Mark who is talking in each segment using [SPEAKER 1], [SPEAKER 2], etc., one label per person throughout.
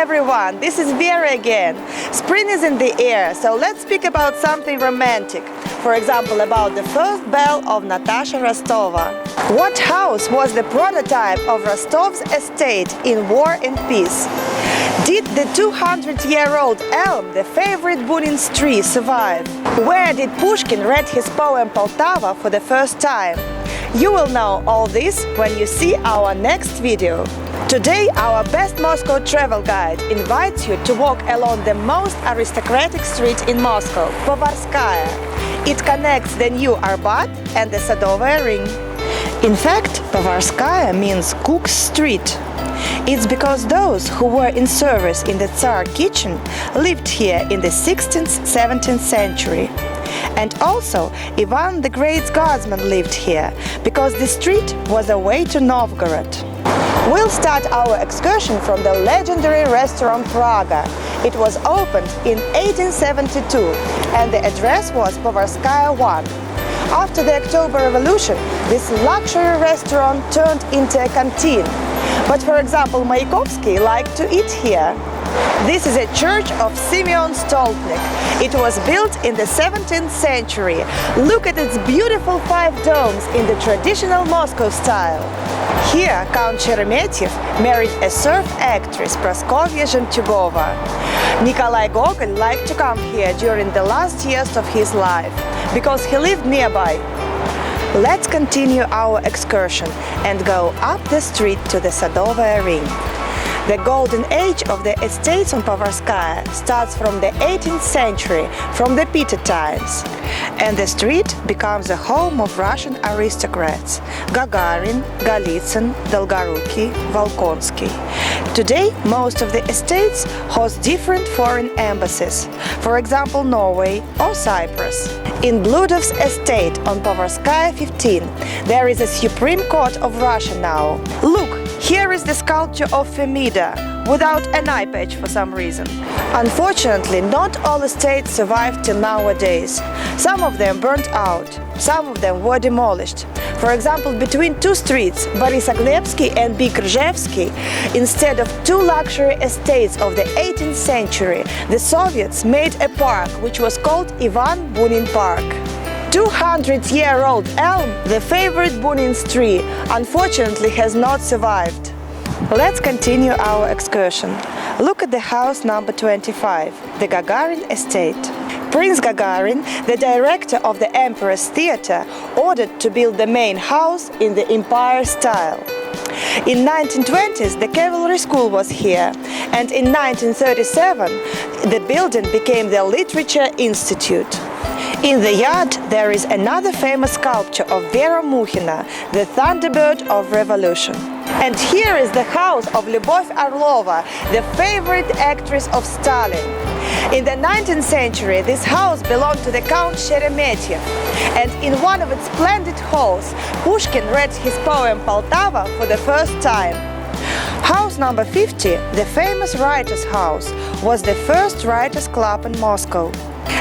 [SPEAKER 1] everyone, this is Vera again. Spring is in the air, so let's speak about something romantic. For example, about the first bell of Natasha Rostova. What house was the prototype of Rostov's estate in War and Peace? Did the 200-year-old elm, the favorite Bunin's tree, survive? Where did Pushkin read his poem Poltava for the first time? You will know all this when you see our next video. Today our best Moscow travel guide invites you to walk along the most aristocratic street in Moscow, Povarskaya. It connects the new Arbat and the Sadovoye ring. In fact, Povarskaya means cook's street. It's because those who were in service in the Tzar kitchen lived here in the 16th, 17th century. And also, Ivan the Great's guardsmen lived here, because the street was a way to Novgorod. We'll start our excursion from the legendary restaurant Praga. It was opened in 1872, and the address was Povarskaya 1. After the October Revolution, this luxury restaurant turned into a canteen. But for example, Mayakovsky liked to eat here. This is a church of Simeon Stolpnik. It was built in the 17th century. Look at its beautiful 5 domes in the traditional Moscow style. Here, Count Sheremetyev married a serf actress, Praskovya Zhemtyugova. Nikolai Gogol liked to come here during the last years of his life, because he lived nearby. Let's continue our excursion and go up the street to the Sadovoye ring. The golden age of the estates on Povarskaya starts from the 18th century, from the Peter times. And the street becomes the home of Russian aristocrats – Gagarin, Golitsyn, Dolgoruki, Volkonsky. Today, most of the estates host different foreign embassies, for example Norway or Cyprus. In Bludov's estate on Povarskaya 15, there is a Supreme Court of Russia now. Look, here is the sculpture of Femida, without an eye patch for some reason. Unfortunately, not all estates survived till nowadays. Some of them burnt out, some of them were demolished. For example, between 2 streets, Borisoglebsky and Bykrzhevsky, instead of 2 luxury estates of the 18th century, the Soviets made a park which was called Ivan Bunin Park. 200-year-old elm, the favorite Bunin's tree, unfortunately has not survived. Let's continue our excursion. Look at the house number 25, the Gagarin estate. Prince Gagarin, the director of the Emperor's Theatre, ordered to build the main house in the Empire style. In 1920s, the cavalry school was here, and in 1937, the building became the Literature Institute. In the yard, there is another famous sculpture of Vera Muhina, the Thunderbird of Revolution. And here is the house of Lyubov Orlova, the favorite actress of Stalin. In the 19th century, this house belonged to the Count Sheremetyev, and in one of its splendid halls, Pushkin read his poem Poltava for the first time. House number 50, the famous writer's house, was the first writers' club in Moscow.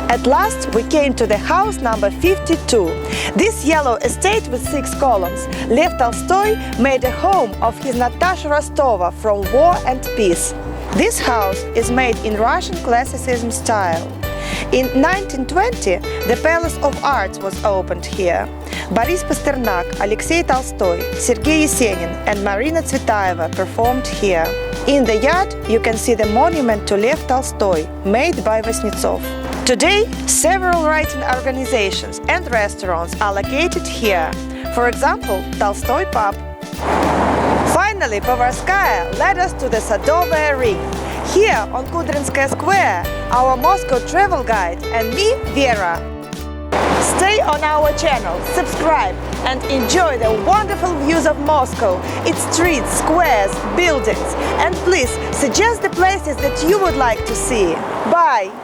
[SPEAKER 1] At last we came to the house number 52. This yellow estate with 6 columns, Lev Tolstoy made a home of his Natasha Rostova from War and Peace. This house is made in Russian classicism style. In 1920, the Palace of Arts was opened here. Boris Pasternak, Alexei Tolstoy, Sergei Yesenin and Marina Tsvetaeva performed here. In the yard you can see the monument to Lev Tolstoy, made by Vasnetsov. Today, several writing organizations and restaurants are located here. For example, Tolstoy Pub. Finally, Povarskaya led us to the Sadovoye ring. Here on Kudrinskaya Square, our Moscow travel guide and me, Vera. Stay on our channel, subscribe and enjoy the wonderful views of Moscow, its streets, squares, buildings, and please suggest the places that you would like to see. Bye!